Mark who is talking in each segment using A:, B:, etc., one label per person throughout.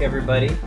A: back, everybody,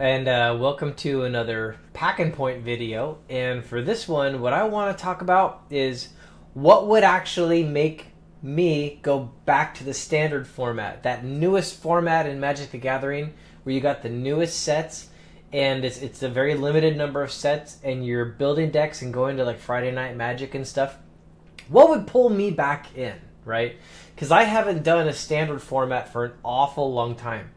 A: and welcome to another Pack and Point video. And for this one, what I want to talk about is what would actually make me go back to the standard format, that newest format in Magic the Gathering, where you got the newest sets, and it's a very limited number of sets, and you're building decks and going to like Friday Night Magic and stuff. What would pull me back in, right? Because I haven't done a standard format for an awful long time.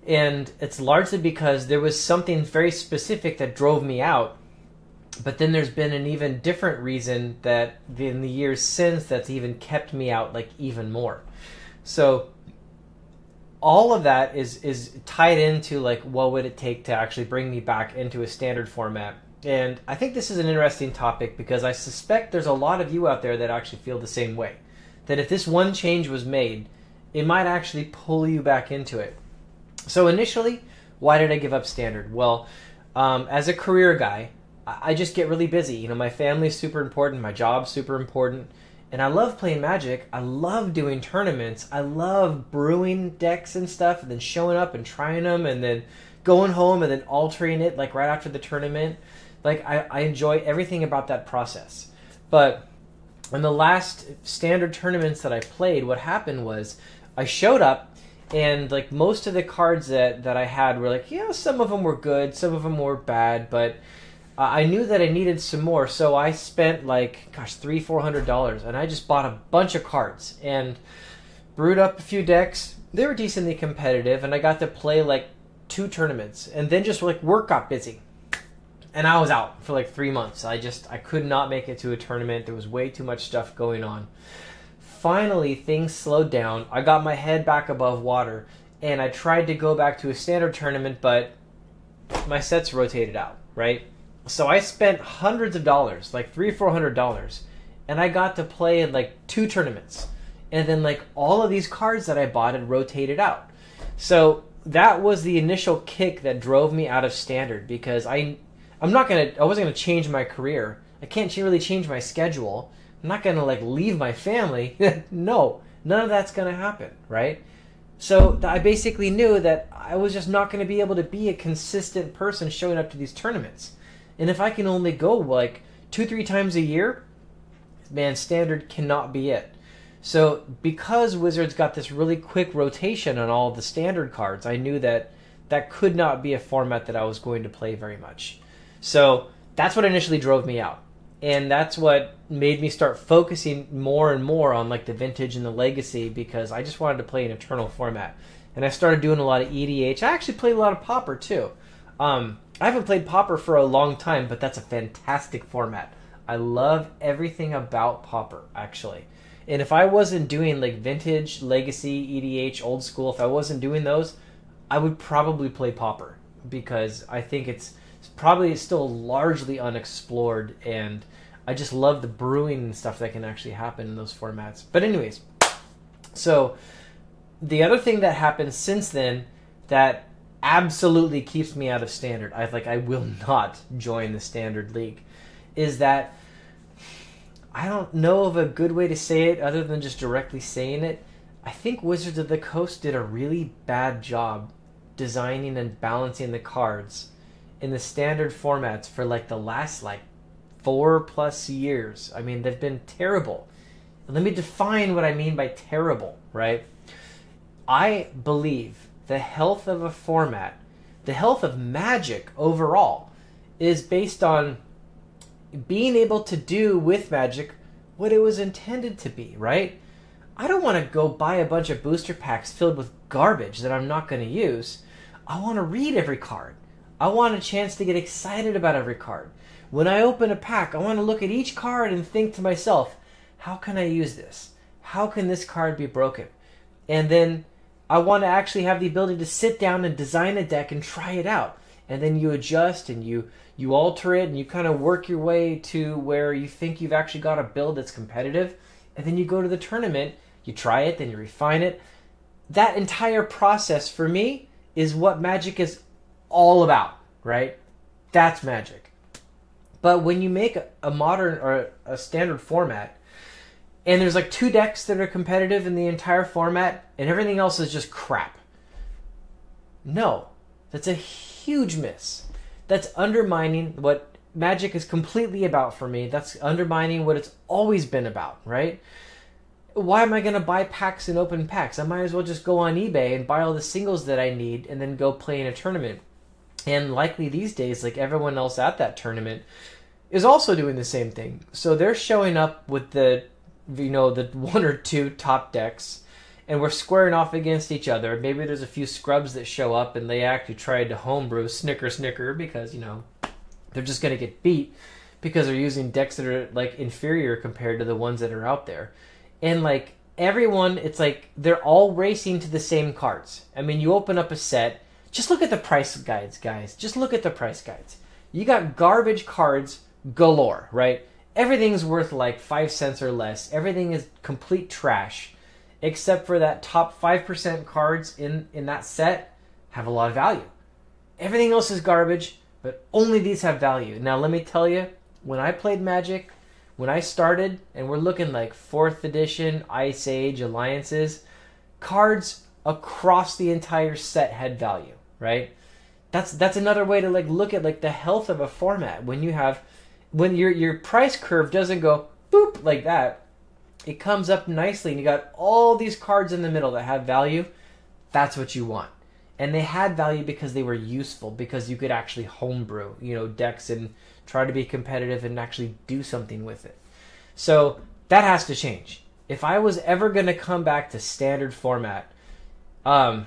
A: And it's largely because there was something very specific that drove me out. But then there's been an even different reason that in the years since that's even kept me out like even more. So all of that is tied into like what would it take to actually bring me back into a standard format. And I think this is an interesting topic because I suspect there's a lot of you out there that actually feel the same way. That if this one change was made, it might actually pull you back into it. So initially, why did I give up standard? Well, as a career guy, I just get really busy. You know, my family's super important, my job's super important, and I love playing Magic. I love doing tournaments. I love brewing decks and stuff, and then showing up and trying them, and then going home and then altering it like right after the tournament. Like I enjoy everything about that process. But in the last standard tournaments that I played, what happened was I showed up, and like most of the cards that I had were like, yeah, some of them were good, some of them were bad, but I knew that I needed some more, so I spent like, gosh, $300-400, and I just bought a bunch of cards and brewed up a few decks. They were decently competitive, and I got to play like 2 tournaments, and then just like work got busy, and I was out for like 3 months. I could not make it to a tournament. There was way too much stuff going on. Finally, things slowed down. I got my head back above water, and I tried to go back to a standard tournament, but my sets rotated out, right? So I spent hundreds of dollars, like $300-400, and I got to play in like 2 tournaments. And then like all of these cards that I bought had rotated out. So that was the initial kick that drove me out of standard, because I wasn't gonna change my career. I can't really change my schedule. I'm not going to like leave my family. No, none of that's going to happen, right? So I basically knew that I was just not going to be able to be a consistent person showing up to these tournaments. And if I can only go like 2-3 times a year, man, standard cannot be it. So because Wizards got this really quick rotation on all of the standard cards, I knew that that could not be a format that I was going to play very much. So that's what initially drove me out. And that's what made me start focusing more and more on like the vintage and the legacy, because I just wanted to play an eternal format. And I started doing a lot of EDH. I actually played a lot of Pauper too. I haven't played Pauper for a long time, but that's a fantastic format. I love everything about Pauper, actually. And if I wasn't doing like vintage, legacy, EDH, old school, if I wasn't doing those, I would probably play Pauper, because I think it's probably still largely unexplored, and I just love the brewing and stuff that can actually happen in those formats. But anyways, so the other thing that happened since then that absolutely keeps me out of standard, I will not join the standard league, is that I don't know of a good way to say it other than just directly saying it. I think Wizards of the Coast did a really bad job designing and balancing the cards in the standard formats for like the last like 4+ years. I mean, they've been terrible. Let me define what I mean by terrible, right? I believe the health of a format, the health of Magic overall, is based on being able to do with Magic what it was intended to be, right? I don't want to go buy a bunch of booster packs filled with garbage that I'm not going to use. I want to read every card. I want a chance to get excited about every card. When I open a pack, I want to look at each card and think to myself, how can I use this? How can this card be broken? And then I want to actually have the ability to sit down and design a deck and try it out. And then you adjust and you alter it, and you kind of work your way to where you think you've actually got a build that's competitive. And then you go to the tournament, you try it, then you refine it. That entire process for me is what Magic is all about, right? That's Magic. But when you make a modern or a standard format, and there's like 2 decks that are competitive in the entire format, and everything else is just crap, no, That's a huge miss. That's undermining what Magic is completely about for me. That's undermining what it's always been about, right? Why am I going to buy packs and open packs? I might as well just go on eBay and buy all the singles that I need and then go play in a tournament. And likely these days, like everyone else at that tournament, is also doing the same thing. So they're showing up with the one or two top decks, and we're squaring off against each other. Maybe there's a few scrubs that show up and they actually tried to homebrew, snicker, because, they're just going to get beat because they're using decks that are like inferior compared to the ones that are out there. And like everyone, it's like they're all racing to the same cards. I mean, you open up a set, just look at the price guides, guys. Just look at the price guides. You got garbage cards galore, right? Everything's worth like 5 cents or less. Everything is complete trash, except for that top 5% cards in that set have a lot of value. Everything else is garbage, but only these have value. Now, let me tell you, when I played Magic, when I started, and we're looking like 4th edition, Ice Age, Alliances, cards across the entire set had value, right? That's another way to like look at like the health of a format. When your price curve doesn't go boop like that, it comes up nicely and you got all these cards in the middle that have value. That's what you want. And they had value because they were useful, because you could actually homebrew, decks and try to be competitive and actually do something with it. So that has to change. If I was ever going to come back to standard format, I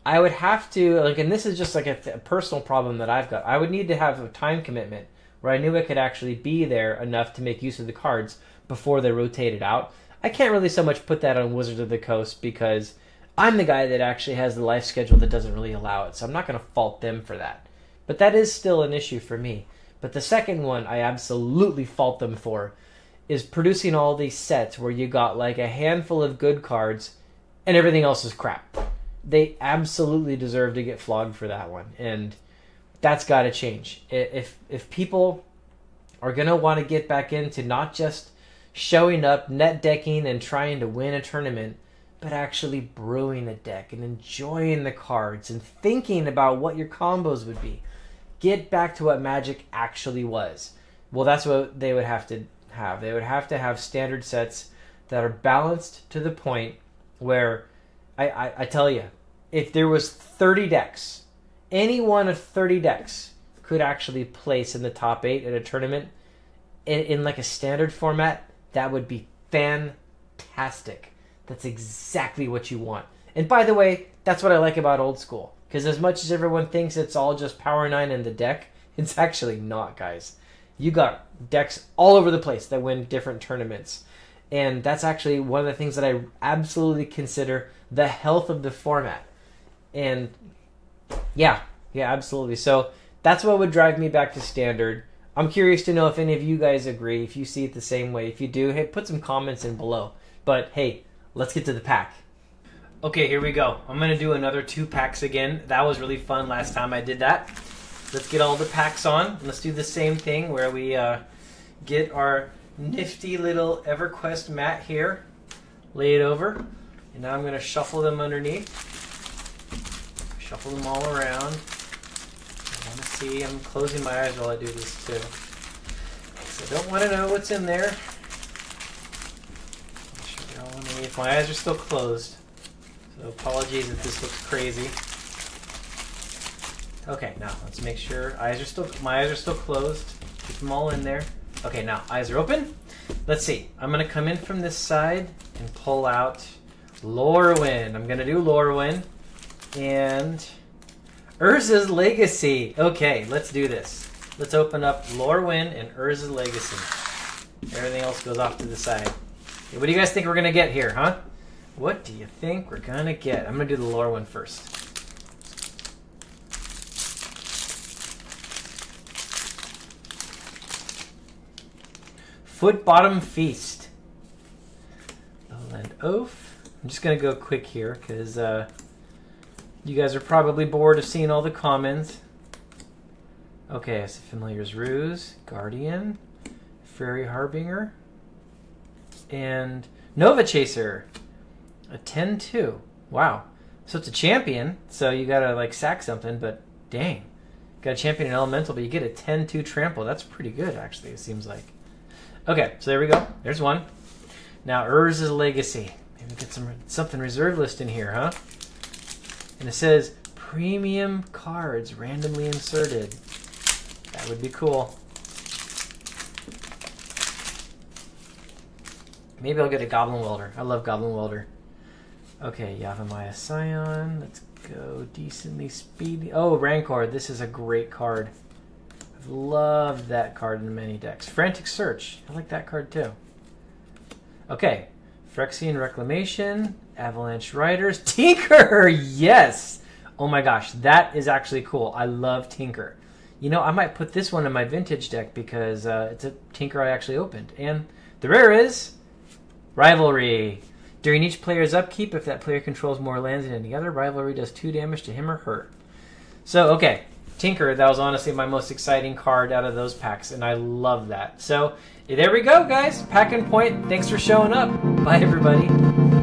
A: would have to, and this is just like a personal problem that I've got. I would need to have a time commitment where I knew I could actually be there enough to make use of the cards before they rotated out. I can't really so much put that on Wizards of the Coast because I'm the guy that actually has the life schedule that doesn't really allow it, so I'm not going to fault them for that. But that is still an issue for me. But the second one I absolutely fault them for is producing all these sets where you got like a handful of good cards and everything else is crap. They absolutely deserve to get flogged for that one, and that's got to change. If people are going to want to get back into not just showing up, net decking, and trying to win a tournament, but actually brewing a deck and enjoying the cards and thinking about what your combos would be, get back to what Magic actually was. Well, that's what they would have to have. They would have to have standard sets that are balanced to the point where, I tell you, if there was 30 decks, any one of 30 decks could actually place in the top 8 at a tournament in like a standard format, that would be fantastic. That's exactly what you want. And by the way, that's what I like about old school. Because as much as everyone thinks it's all just Power 9 in the deck, it's actually not, guys. You got decks all over the place that win different tournaments. And that's actually one of the things that I absolutely consider the health of the format. And yeah, absolutely. So that's what would drive me back to standard. I'm curious to know if any of you guys agree, if you see it the same way. If you do, hey, put some comments in below. But hey, let's get to the pack. Okay, here we go. I'm going to do another 2 packs again. That was really fun last time I did that. Let's get all the packs on. Let's do the same thing where we get our nifty little EverQuest mat here. Lay it over. And now I'm going to shuffle them underneath. Shuffle them all around. I want to see. I'm closing my eyes while I do this too. So I don't want to know what's in there. If my eyes are still closed, so apologies if this looks crazy. Okay, now let's make sure my eyes are still closed. Keep them all in there. Okay, now eyes are open. Let's see. I'm gonna come in from this side and pull out Lorwyn. I'm gonna do Lorwyn and Urza's Legacy. Okay, let's do this. Let's open up Lorwyn and Urza's Legacy. Everything else goes off to the side. What do you guys think we're going to get here, huh? What do you think we're going to get? I'm going to do the Lorwyn first. Foot Bottom Feast. Lowland Oath. I'm just going to go quick here because you guys are probably bored of seeing all the commons. Okay, so Familiar's Ruse, Guardian, Fairy Harbinger, and Nova Chaser. A 10-2. Wow. So it's a champion, so you gotta like sack something, but dang. Got a champion in elemental, but you get a 10-2 trample. That's pretty good, actually, it seems like. Okay, so there we go. There's one. Now, Urza's Legacy. Maybe get something reserve list in here, huh? And it says, premium cards randomly inserted. That would be cool. Maybe I'll get a Goblin Welder. I love Goblin Welder. Okay, Yavimaya Scion. Let's go decently speedy. Oh, Rancor. This is a great card. I've loved that card in many decks. Frantic Search. I like that card too. Okay. Phyrexian Reclamation. Avalanche Riders. Tinker! Yes! Oh my gosh. That is actually cool. I love Tinker. You know, I might put this one in my vintage deck because it's a Tinker I actually opened. And the rare is Rivalry. During each player's upkeep, if that player controls more lands than any other, Rivalry does 2 damage to him or her. So, okay. Tinker, that was honestly my most exciting card out of those packs, and I love that. So, there we go, guys. Pack and Point. Thanks for showing up. Bye, everybody.